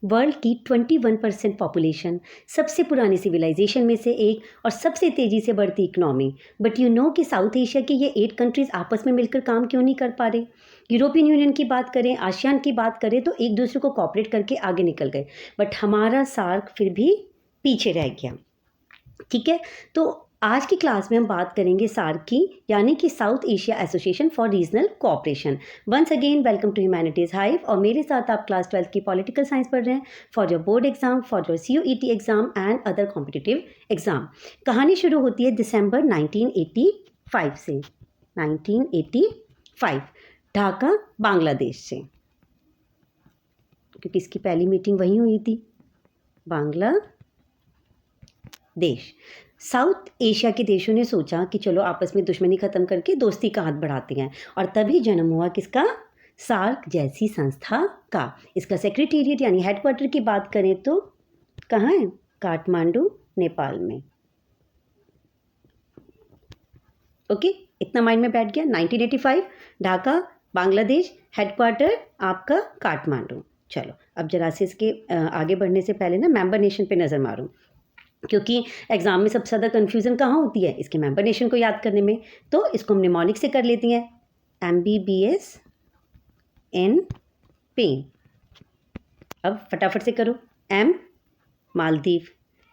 World की 21% population, सबसे पुरानी सिविलाइजेशन में से एक और सबसे तेज़ी से बढ़ती इकनॉमी। बट यू नो कि साउथ एशिया की ये 8 कंट्रीज़ आपस में मिलकर काम क्यों नहीं कर पा रहे? यूरोपियन यूनियन की बात करें, आसियान की बात करें तो एक दूसरे को कॉपरेट करके आगे निकल गए, बट हमारा सार्क फिर भी पीछे रह गया। ठीक है, तो आज की क्लास में हम बात करेंगे सार्क की, यानी कि South Asia association for regional cooperation. Once again welcome to Humanities Hive, और मेरे साथ आप क्लास 12 की पॉलिटिकल साइंस पढ़ रहे हैं for your board exam, for your CUET exam and other competitive exam. कहानी शुरू होती है दिसंबर 1985 से, 1985 ढाका बांग्लादेश से, क्योंकि इसकी पहली मीटिंग वहीं हुई थी, बांग्लादेश। साउथ एशिया के देशों ने सोचा कि चलो आपस में दुश्मनी ख़त्म करके दोस्ती का हाथ बढ़ाते हैं, और तभी जन्म हुआ किसका? सार्क जैसी संस्था का। इसका सेक्रेटेरिएट यानी हेडक्वार्टर की बात करें तो कहाँ है? काठमांडू, नेपाल में। ओके, इतना माइंड में बैठ गया। 1985 ढाका बांग्लादेश, हेडक्वार्टर आपका काठमांडू। चलो अब जरा से इसके आगे बढ़ने से पहले ना मेंबर नेशन पे नज़र मारूं, क्योंकि एग्ज़ाम में सबसे ज़्यादा कन्फ्यूज़न कहाँ होती है? इसके मेंबर नेशन को याद करने में। तो इसको हम निमोनिक से कर लेती हैं, MBBS इन पेन। अब फटाफट से करो। M मालदीव,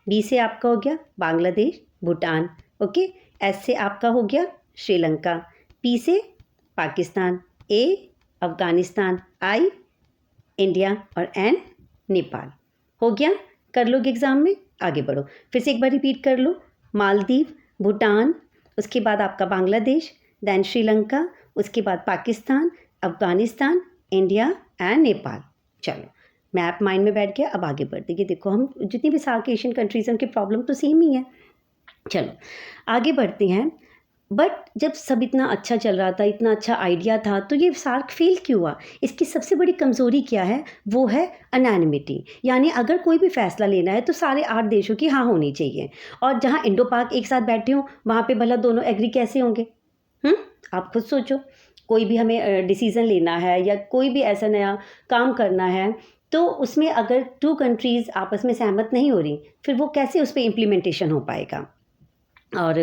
B से आपका हो गया बांग्लादेश भूटान, ओके। S से आपका हो गया श्रीलंका, P से Pakistan, A Afghanistan, I India और N नेपाल। हो गया? कर लोगे एग्ज़ाम में? आगे बढ़ो, फिर से एक बार रिपीट कर लो। मालदीव, भूटान, उसके बाद आपका बांग्लादेश, दैन श्रीलंका, उसके बाद पाकिस्तान, अफ़गानिस्तान, इंडिया एंड नेपाल। चलो मैप माइंड में बैठ गया। अब आगे बढ़ते, ये देखो हम जितनी भी सार्क एशियन कंट्रीज़ हैं उनकी प्रॉब्लम तो सेम ही है। चलो आगे बढ़ते हैं। बट जब सब इतना अच्छा चल रहा था, इतना अच्छा आइडिया था, तो ये सार्क फेल क्यों हुआ? इसकी सबसे बड़ी कमज़ोरी क्या है? वो है अनैनिमिटी, यानी अगर कोई भी फैसला लेना है तो सारे 8 देशों की हाँ होनी चाहिए, और जहाँ इंडो पाक एक साथ बैठे हों वहाँ पे भला दोनों एग्री कैसे होंगे? आप खुद सोचो। कोई भी हमें डिसीज़न लेना है या कोई भी ऐसा नया काम करना है, तो उसमें अगर 2 कंट्रीज़ आपस में सहमत नहीं हो रही, फिर वो कैसे उस पर इम्प्लीमेंटेशन हो पाएगा? और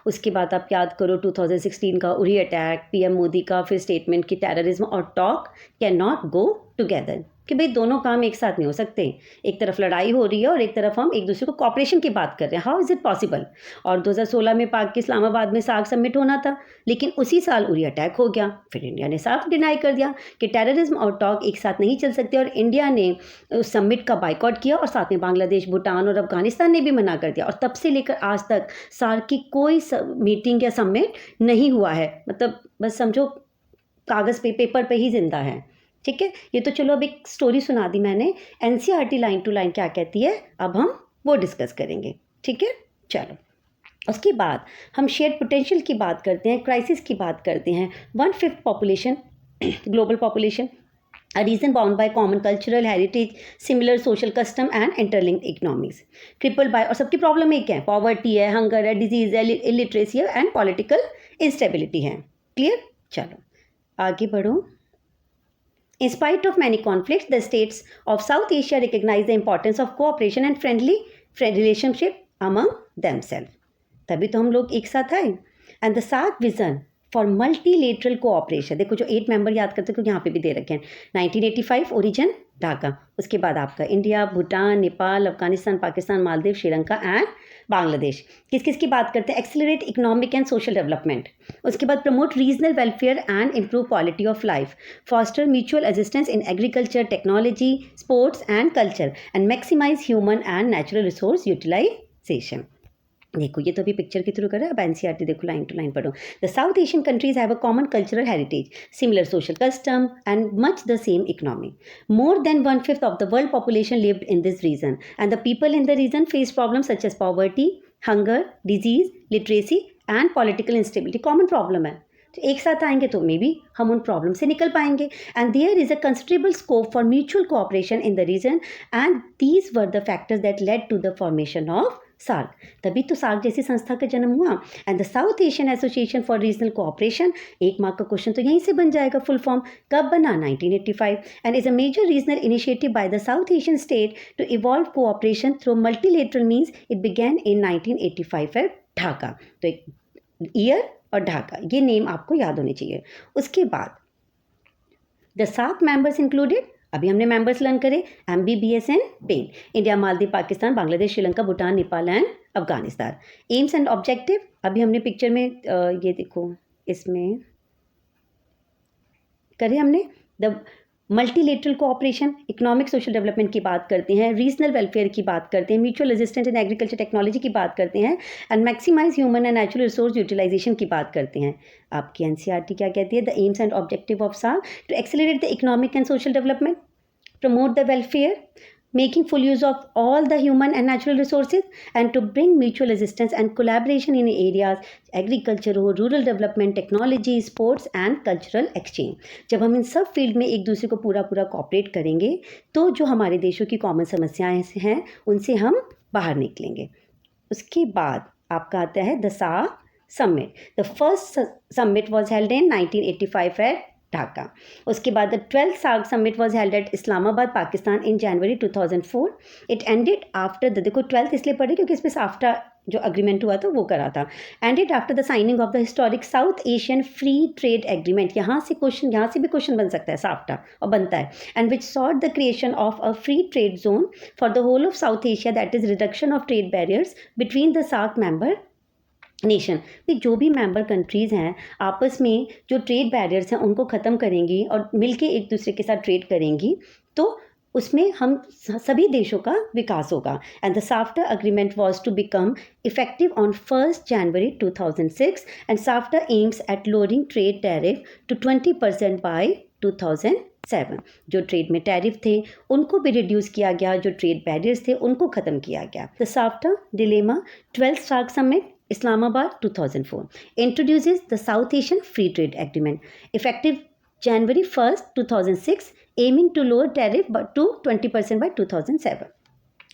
उसके बाद आप याद करो 2016 का उरी अटैक, PM मोदी का फिर स्टेटमेंट कि टेररिज्म और talk can not go together, कि भाई दोनों काम एक साथ नहीं हो सकते। एक तरफ लड़ाई हो रही है और एक तरफ हम एक दूसरे को कॉपरेशन की बात कर रहे हैं। How is it possible? और 2016 में पाक के इस्लामाबाद में सार्क समिट होना था, लेकिन उसी साल उरी अटैक हो गया। फिर इंडिया ने साफ डिनाई कर दिया कि टेररिज्म और टॉक एक साथ नहीं चल सकते, और इंडिया ने उस समिट का बाइकआउट किया, और साथ में बांग्लादेश, भूटान और अफगानिस्तान ने भी मना कर दिया। और तब से लेकर आज तक सार्क की कोई मीटिंग या समिट नहीं हुआ है। मतलब बस समझो कागज़ पे, पेपर पे ही जिंदा है। ठीक है, ये तो चलो अब एक स्टोरी सुना दी मैंने। NCERT लाइन टू लाइन क्या कहती है, अब हम वो डिस्कस करेंगे। ठीक है, चलो उसके बाद हम शेयर पोटेंशियल की बात करते हैं, क्राइसिस की बात करते हैं। 1/5 population, global population, a region bound by common cultural heritage, similar social custom and interlinked economies, crippled by, और सबकी प्रॉब्लम एक है, पॉवर्टी है, हंगर है, डिजीज है, इलिटरेसी है एंड पॉलिटिकल इंस्टेबिलिटी है। क्लियर? चलो आगे बढ़ो। In spite of many conflicts, the states of South Asia recognize the importance of cooperation and friendly relationship among themselves. तभी तो हम लोग एक साथ आए। And the SAARC vision for multilateral cooperation, देखो जो 8 मेंबर याद करते हो यहाँ पे भी दे रखे हैं। 1985 ओरिजिन ढाका, उसके बाद आपका इंडिया, भूटान, नेपाल, अफगानिस्तान, पाकिस्तान, मालदीव, श्रीलंका एंड बांग्लादेश। किस किस की बात करते हैं? Accelerate economic and social development, उसके बाद promote regional welfare and improve quality of life, foster mutual assistance in agriculture, technology, sports and culture, and maximise human and natural resource utilisation. देखो ये तो अभी पिक्चर के थ्रू कर रहा है, अब NCERT देखो लाइन टू लाइन पढ़ो। The South Asian countries have a common cultural heritage, similar social custom and much the same economy. More than 1/5 of the world population lived in this region, and the people in the region face problems such as poverty, hunger, disease, literacy and political instability. Common problem है, तो एक साथ आएंगे तो may be हम उन problem से निकल पाएंगे. And there is a considerable scope for mutual cooperation in the region, and these were the factors that led to the formation of SAARC, तभी तो सार्क जैसी संस्था का जन्म हुआ। And the South Asian association for regional cooperation, 1 mark का question तो यहीं से बन जाएगा। फुल फॉर्म कब बना? 1985। And is a major regional initiative by the South Asian state to evolve cooperation through multilateral means. It began in 1985 at Dhaka. तो एक ईयर और ढाका, ये नेम आपको याद होने चाहिए। उसके बाद द सार्क मेंबर्स इंक्लूडेड, अभी हमने मेंबर्स लर्न करे, MBBS and pen, India, Maldives, Pakistan, Bangladesh, Sri Lanka, Bhutan, Nepal and Afghanistan. Aims and objective, अभी हमने पिक्चर में ये देखो, इसमें करे हमने the multilateral cooperation, economic social development की बात करते हैं, रीजनल वेलफेयर की बात करते हैं, mutual assistance in agriculture technology की बात करते हैं, and maximise human and natural resource utilisation की बात करते हैं। आपकी NCERT क्या कहती है? The aims and objective of SAARC to accelerate the economic and social development, promote the welfare, making full use of all the human and natural resources, and to bring mutual assistance and collaboration in areas agriculture हो, rural development, technology, sports and cultural exchange। जब हम इन सब field में एक दूसरे को पूरा cooperate करेंगे तो जो हमारे देशों की कॉमन समस्याएं हैं उनसे हम बाहर निकलेंगे। उसके बाद आपका आता है the SAARC summit. The first summit was held in 1985 at Dhaka. उसके बाद the 12th SAARC summit was held at Islamabad, Pakistan in January 2004। It ended after the, देखो 12th इसलिए पढ़े क्योंकि इसमें साफ्टा जो अग्रीमेंट हुआ था वो करा था। Ended after the signing of the historic south Asian free trade agreement, यहाँ से भी क्वेश्चन बन सकता है साफ्टा, और बनता है। And which sought the creation of a free trade zone for the whole of South Asia, that is reduction of trade barriers between the SAARC member nation. जो भी मेंबर कंट्रीज़ हैं आपस में जो ट्रेड बैरियर्स हैं उनको ख़त्म करेंगी और मिलके एक दूसरे के साथ ट्रेड करेंगी, तो उसमें हम सभी देशों का विकास होगा। And the SAFTA agreement was to become effective on 1 January 2006 and SAFTA aims at lowering trade tariff to 20% by 2007। जो ट्रेड में टैरिफ थे उनको भी रिड्यूस किया गया, जो ट्रेड बैरियर्स थे उनको ख़त्म किया गया। The SAFTA dilemma 12th SAARC summit Islamabad 2004 introduces the South Asian Free Trade Agreement effective January 1st 2006 aiming to lower tariff to 20% by 2007।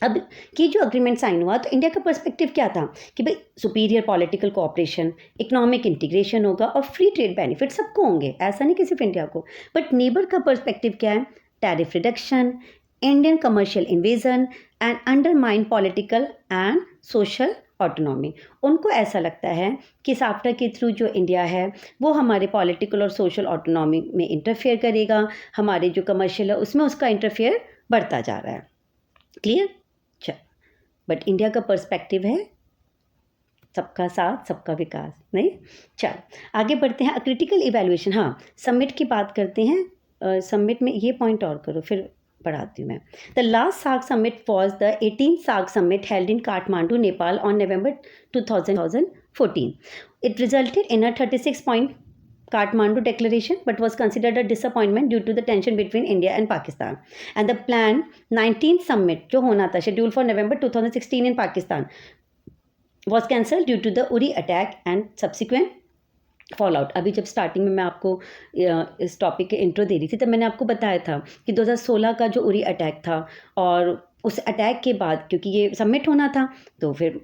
अब ये जो अग्रीमेंट साइन हुआ तो इंडिया का पर्सपेक्टिव क्या था कि भाई superior political cooperation, economic integration होगा और फ्री ट्रेड बेनिफिट सबको होंगे, ऐसा नहीं कि सिर्फ इंडिया को। बट नेबर का पर्सपेक्टिव क्या है? Tariff reduction, Indian commercial invasion and undermine political and social autonomy. उनको ऐसा लगता है कि साफ्टा के थ्रू जो इंडिया है वो हमारे पॉलिटिकल और सोशल ऑटोनॉमी में इंटरफेयर करेगा, हमारे जो कमर्शियल है उसमें उसका इंटरफेयर बढ़ता जा रहा है। क्लियर? चल, बट इंडिया का पर्सपेक्टिव है सबका साथ सबका विकास, नहीं? चल आगे बढ़ते हैं। क्रिटिकल इवैल्यूएशन, हाँ समिट की बात करते हैं। समिट में ये पॉइंट और करो फिर पढ़ाती हूँ मैं। The last SAARC summit was the 18th SAARC summit held in Kathmandu, Nepal on November 2014। It resulted in a 36-point Kathmandu declaration but was considered a disappointment due to the tension between India and Pakistan. And the planned 19th summit जो होना था scheduled for November 2016 in Pakistan was cancelled due to the Uri attack and subsequent fall out. अभी जब starting में मैं आपको इस topic के इंट्रो दे रही थी तब मैंने आपको बताया था कि 2016 का जो उरी अटैक था और उस अटैक के बाद क्योंकि ये सबमिट होना था तो फिर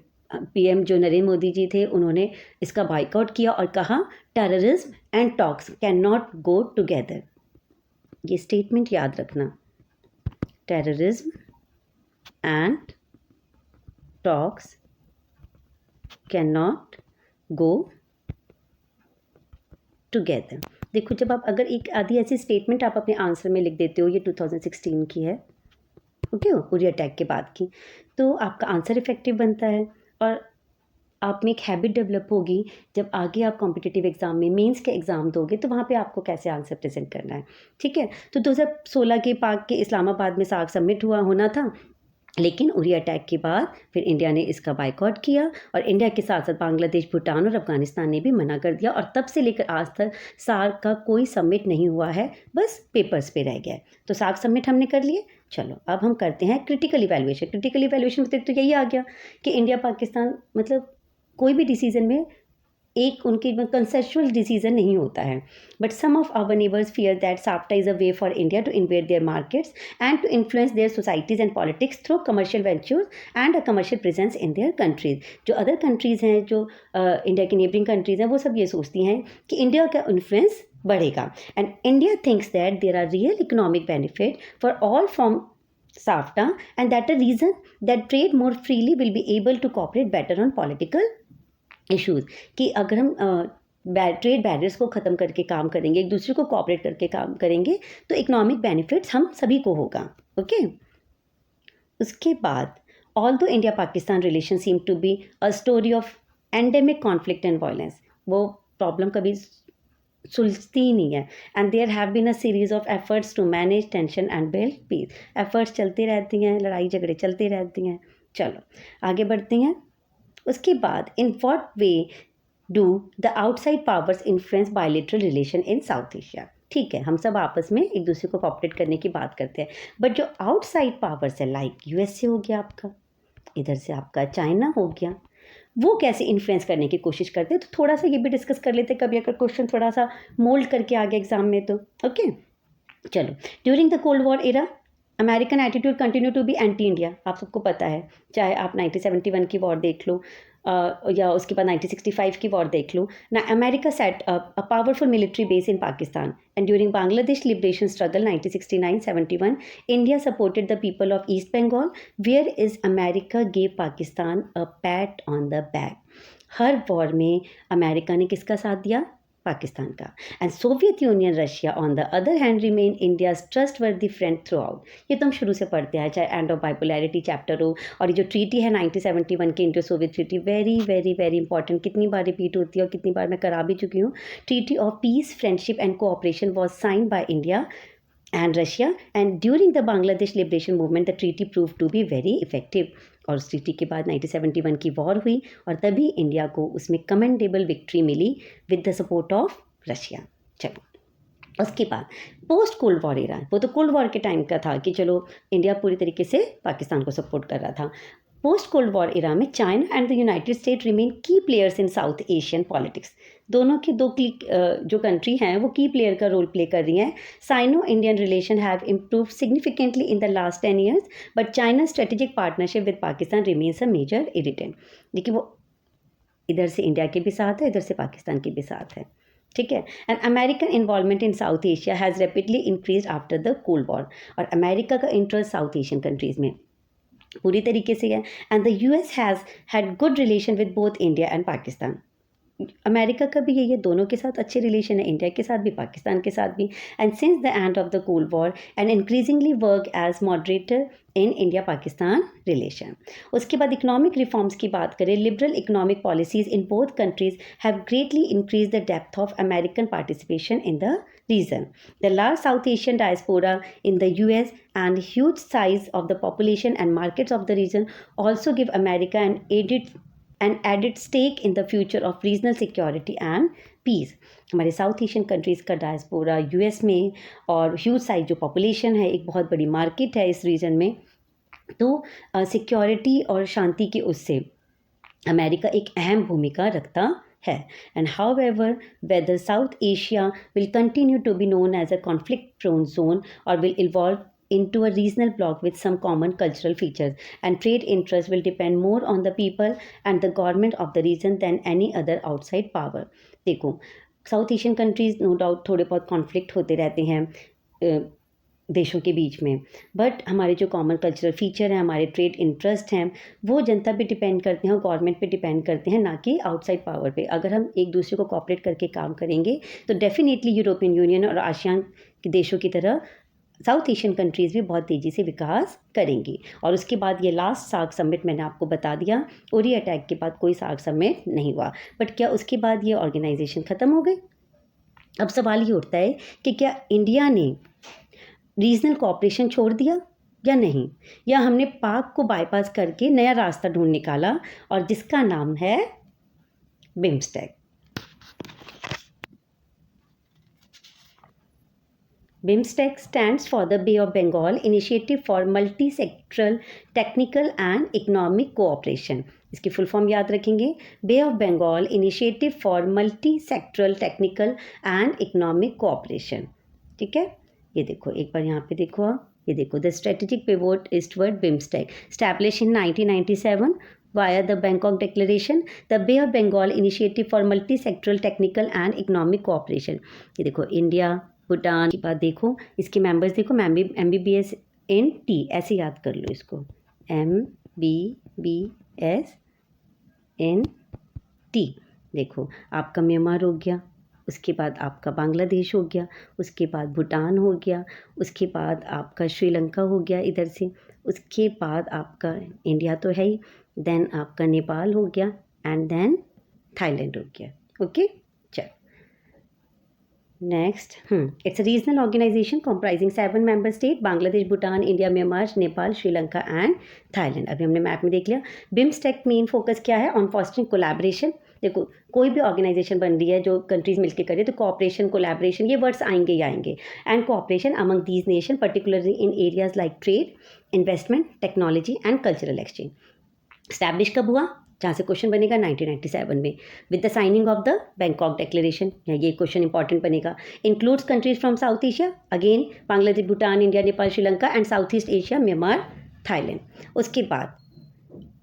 PM जो नरेंद्र मोदी जी थे उन्होंने इसका बाइकआउट किया और कहा terrorism and talks can not go together. ये स्टेटमेंट याद रखना, terrorism and talks can not go together. देखो जब आप अगर एक आधी ऐसी स्टेटमेंट आप अपने आंसर में लिख देते हो, ये 2016 की है, ओके उरी अटैक के बाद की, तो आपका आंसर इफेक्टिव बनता है और आप में एक हैबिट डेवलप होगी। जब आगे आप कॉम्पिटिटिव एग्जाम में मेंस के एग्ज़ाम दोगे तो वहाँ पे आपको कैसे आंसर प्रेजेंट करना है, ठीक है। तो 2016 के पाक के इस्लामाबाद में सार्क समिट होना था, लेकिन उरी अटैक के बाद फिर इंडिया ने इसका बाइकआउट किया और इंडिया के साथ साथ बांग्लादेश, भूटान और अफगानिस्तान ने भी मना कर दिया और तब से लेकर आज तक सार्क का कोई समिट नहीं हुआ है, बस पेपर्स पे रह गया। तो सार्क समिट हमने कर लिए। चलो अब हम करते हैं क्रिटिकल इवैल्यूएशन। क्रिटिकल इवैल्यूएशन में तो यही आ गया कि इंडिया पाकिस्तान मतलब कोई भी डिसीजन में एक उनके कंसेप्चुअल डिसीजन नहीं होता है. But some of our neighbours fear that SAFTA is a way for India to invade their markets and to influence their societies and politics through commercial ventures and a commercial presence in their countries. जो other countries हैं, जो India की neighbouring countries हैं, वो सब ये सोचती हैं कि इंडिया का इन्फ्लुएंस बढ़ेगा. And India thinks that there are real economic benefit for all from SAFTA, and that a reason that trade more freely will be able to cooperate better on political issues. कि अगर हम trade barriers को ख़त्म करके काम करेंगे, एक दूसरे को कोऑपरेट करके काम करेंगे, तो इकोनॉमिक बेनिफिट्स हम सभी को होगा. ओके. उसके बाद although India Pakistan relation seem to be a story of endemic conflict and violence. वो प्रॉब्लम कभी सुलझती ही नहीं है. And there have been a series of efforts to manage tension and build peace. Efforts चलती रहती हैं, लड़ाई झगड़े चलती रहती हैं. चलो आगे बढ़ते हैं. उसके बाद in what way do the outside powers influence bilateral relation in south Asia. ठीक है, हम सब आपस में एक दूसरे को कॉपरेट करने की बात करते हैं, बट जो आउटसाइड पावर्स है, लाइक यूएसए हो गया आपका, इधर से आपका चाइना हो गया, वो कैसे इन्फ्लुएंस करने की कोशिश करते हैं. तो थोड़ा सा ये भी डिस्कस कर लेते हैं, कभी अगर क्वेश्चन थोड़ा सा मोल्ड करके आ गया एग्जाम में तो. ओके. चलो. During the cold war era American attitude continue to be anti India. आप सबको पता है, चाहे आप 1971 की वॉर देख लो या उसके बाद 1965 की वॉर देख लो ना. America set up a powerful military base in Pakistan and during Bangladesh liberation struggle 1969-71 India supported the people of East Bengal. Where is America gave Pakistan a pat on the back. हर वॉर में अमेरिका ने किसका साथ दिया? पाकिस्तान का. And Soviet Union Russia on the other hand remain India's trustworthy friend throughout. ये तो हम शुरू से पढ़ते हैं, चाहे एंड ऑफ बाइपोलैरिटी चैप्टर हो, और ये जो ट्रीटी है 1971 की Indo Soviet treaty, very very very important. कितनी बार रिपीट होती है और कितनी बार मैं करा भी चुकी हूँ. Treaty of peace, friendship and cooperation was signed by India and Russia, and during the Bangladesh liberation movement the treaty proved to be very effective. और उस ट्रीटी के बाद 1971 की वॉर हुई और तभी इंडिया को उसमें कमेंडेबल विक्ट्री मिली with the support of Russia. चलो उसके बाद पोस्ट कोल्ड वॉर एरा, वो तो कोल्ड वॉर के टाइम का था कि चलो इंडिया पूरी तरीके से पाकिस्तान को सपोर्ट कर रहा था. पोस्ट कोल्ड वॉर एरा में China and the United State remain key players in South Asian politics. दोनों की जो कंट्री हैं वो की प्लेयर का रोल प्ले कर रही हैं. Sino Indian relation have improve significantly in the last 10 years, but China strategic partnership with Pakistan remains a major irritant. देखिए वो इधर से इंडिया के भी साथ है, इधर से पाकिस्तान के भी साथ है. ठीक है. And American involvement in south Asia has rapidly increase after the cold war. और अमेरिका का इंटरेस्ट साउथ एशियन कंट्रीज़ में पूरी तरीके से है. And the US has had good relation with both India and Pakistan. America का भी यही है, दोनों के साथ अच्छे रिलेशन है, इंडिया के साथ भी, पाकिस्तान के साथ भी. And since the end of the cold war and increasingly work as moderator in India Pakistan relation. उसके बाद इकोनॉमिक रिफॉर्म्स की बात करें, liberal economic policies in both countries have greatly increase the depth of American participation in the region. The large South Asian diaspora in the US and huge size of the population and markets of the region also give America an added stake in the future of regional security and peace. हमारे south Asian countries का diaspora US में और huge size जो population है, एक बहुत बड़ी market है इस रीजन में, तो सिक्योरिटी और शांति के उससे अमेरिका एक अहम भूमिका रखता है. And however whether South Asia will continue to be known as a conflict prone zone और will evolve into a regional bloc with some common cultural features, and trade interests will depend more on the people and the government of the region than any other outside power. देखो South Asian countries no doubt थोड़े बहुत conflict होते रहते हैं देशों के बीच में, but हमारे जो कॉमन कल्चरल फीचर हैं, हमारे ट्रेड इंटरेस्ट हैं, वो जनता पे डिपेंड करते हैं और गवर्नमेंट पे डिपेंड करते हैं, ना कि आउटसाइड पावर पे. अगर हम एक दूसरे को कॉपरेट करके काम करेंगे तो डेफिनेटली यूरोपियन यूनियन और आसियान के देशों की तरह साउथ एशियन कंट्रीज़ भी बहुत तेज़ी से विकास करेंगी. और उसके बाद ये लास्ट सार्क समिट मैंने आपको बता दिया, उरी अटैक के बाद कोई सार्क समिट नहीं हुआ, बट क्या उसके बाद ये ऑर्गेनाइजेशन ख़त्म हो गई? अब सवाल ये उठता है कि क्या इंडिया ने रीजनल कोऑपरेशन छोड़ दिया या नहीं, या हमने पाक को बाईपास करके नया रास्ता ढूंढ निकाला और जिसका नाम है BIMSTEC. BIMSTEC stands for the Bay of Bengal Initiative for Multi-Sectoral Technical and Economic Cooperation. इसकी फुल फॉर्म याद रखेंगे, Bay of Bengal Initiative for Multi Sectoral Technical and Economic Cooperation. ठीक है, ये देखो एक बार यहाँ पे देखो आप, ये देखो the strategic pivot eastward BIMSTEC establish in 1997 via the Bangkok Declaration, the Bay of Bengal Initiative for Multi-Sectoral Technical and Economic Cooperation। ये देखो इंडिया, भूटान की बात देखो, इसके मेंबर्स देखो, MBBS इन टी, ऐसे याद कर लो इसको, MBBS इन टी। देखो आपका म्यांमार हो गया, उसके बाद आपका बांग्लादेश हो गया, उसके बाद भूटान हो गया, उसके बाद आपका श्रीलंका हो गया इधर से, उसके बाद आपका इंडिया तो है ही, देन आपका नेपाल हो गया एंड देन थाईलैंड हो गया। ओके, चलो next, it's a regional organisation comprising 7 member state, Bangladesh, Bhutan, India, Myanmar, Nepal, Sri Lanka and Thailand. अभी हमने मैप में देख लिया। बिम्स्टेक मेन फोकस क्या है? On fostering collaboration. देखो कोई भी ऑर्गेनाइजेशन बन रही है जो कंट्रीज मिलकर करे तो कोऑपरेशन, कोलैबोरेशन, ये वर्ड्स आएंगे ही आएंगे, and cooperation among these nation particularly in areas like trade, investment, technology and cultural exchange. Establish कब हुआ? जहाँ से क्वेश्चन बनेगा 1997 में, with the signing of the Bangkok declaration. ये क्वेश्चन इंपॉर्टेंट बनेगा। Includes countries from South Asia, again Bangladesh, Bhutan, India, Nepal, Sri Lanka and South East Asia, Myanmar, Thailand. उसके बाद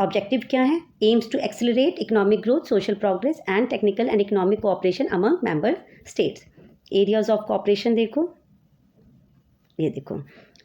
ऑब्जेक्टिव क्या है? Aims to accelerate economic growth, social progress and technical and Economic cooperation among member states. Areas of cooperation देखो, ये देखो,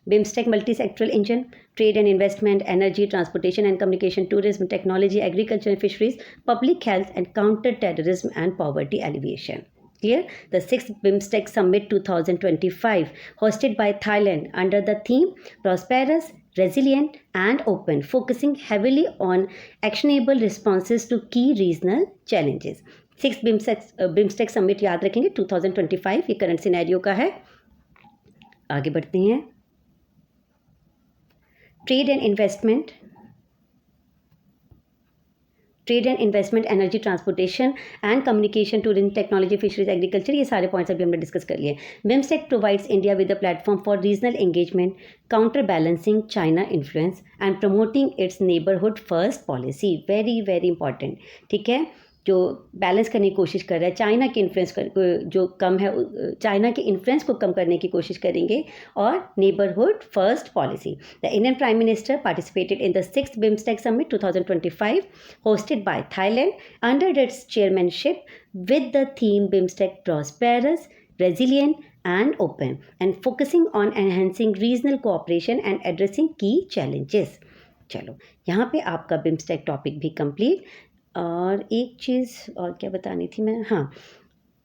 BIMSTEC multi sectoral engine, trade and investment, energy, transportation and communication, tourism, technology, agriculture and fisheries, public health and counter terrorism and poverty alleviation. Clear? The 6th BIMSTEC Summit 2025 hosted by Thailand under the theme Prosperous, Resilient and Open, focusing heavily on actionable responses to key regional challenges. 6th BIMSTEC Summit याद रखेंगे 2025, ये current scenario का है। आगे बढ़ते हैं। Trade and investment, energy, transportation and communication, tourism, technology, fisheries, agriculture, ये सारे पॉइंट्स अभी हमने डिस्कस कर लिए। BIMSTEC provides India with a platform for regional engagement, counter balancing China influence and promoting it's neighbourhood first policy. Very very important, ठीक है, जो balance करने की कोशिश कर रहा है, चाइना के इन्फ्लुएंस जो कम है, चाइना के इन्फ्लुएंस को कम करने की कोशिश करेंगे, और neighbourhood first policy. The Indian prime minister participated in the 6th BIMSTEC Summit 2025 hosted by Thailand under its chairmanship with the theme BIMSTEC Prosperous, Resilient and Open, and focusing on enhancing regional cooperation and addressing key challenges। चलो यहाँ पे आपका BIMSTEC topic भी complete. और एक चीज़ और क्या बतानी थी मैं, हाँ,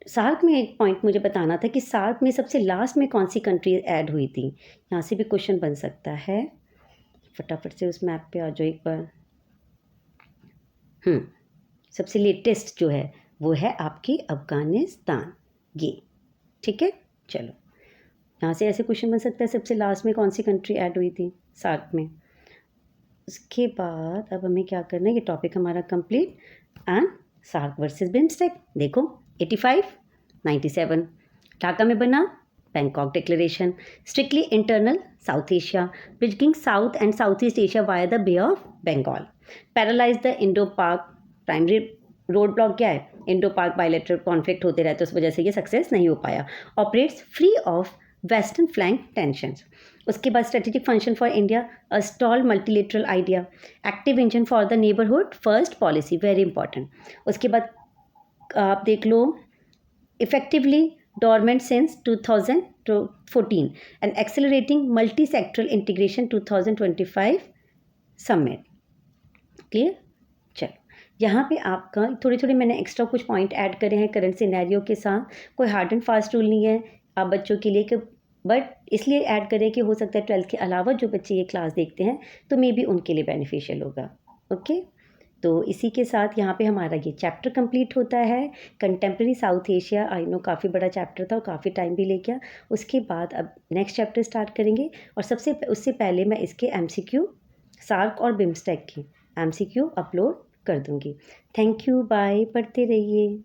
सार्क में एक पॉइंट मुझे बताना था कि सार्क में सबसे लास्ट में कौन सी कंट्री ऐड हुई थी। यहाँ से भी क्वेश्चन बन सकता है, फटाफट से उस मैप पे आ जाओ एक बार। सबसे लेटेस्ट जो है वो है आपकी अफ़गानिस्तान, ये, ठीक है। चलो यहाँ से ऐसे क्वेश्चन बन सकता है, सबसे लास्ट में कौन सी कंट्री ऐड हुई थी सार्क में। उसके बाद अब हमें क्या करना है, ये टॉपिक हमारा complete. And SAARC versus BIMSTEC देखो, 85, 97 ढाका में बना Bangkok declaration, strictly internal South Asia, bridging South and South East Asia via the Bay of Bengal, paralyse the Indo Pak. Primary road block क्या है? इंडो पाक बायलैटरल कॉन्फ्लिक्ट होते रहते, उस वजह से ये सक्सेस नहीं हो पाया। Operates free of western flank tensions. उसके बाद strategic function for India, a stall multilateral idea, active engine for the neighbourhood first policy, very important. उसके बाद आप देख लो, effectively dormant since 2014 and accelerating multi sectoral integration 2025 summit. Clear? चलो यहाँ पे आपका थोड़े थोड़े मैंने एक्स्ट्रा कुछ पॉइंट ऐड करे हैं करंट सिनेरियो के साथ। कोई हार्ड एंड फास्ट रूल नहीं है आप बच्चों के लिए कि, बट इसलिए ऐड करें कि हो सकता है 12th के अलावा जो बच्चे ये क्लास देखते हैं तो मे बी उनके लिए बेनिफिशियल होगा। ओके, तो इसी के साथ यहाँ पे हमारा ये चैप्टर कंप्लीट होता है, contemporary south Asia. I know काफ़ी बड़ा चैप्टर था और काफ़ी टाइम भी ले गया। उसके बाद अब नेक्स्ट चैप्टर स्टार्ट करेंगे, और उससे पहले मैं इसके MCQ, सार्क और बिम्स्टेक की MCQ अपलोड कर दूँगी। थैंक यू, बाय, पढ़ते रहिए।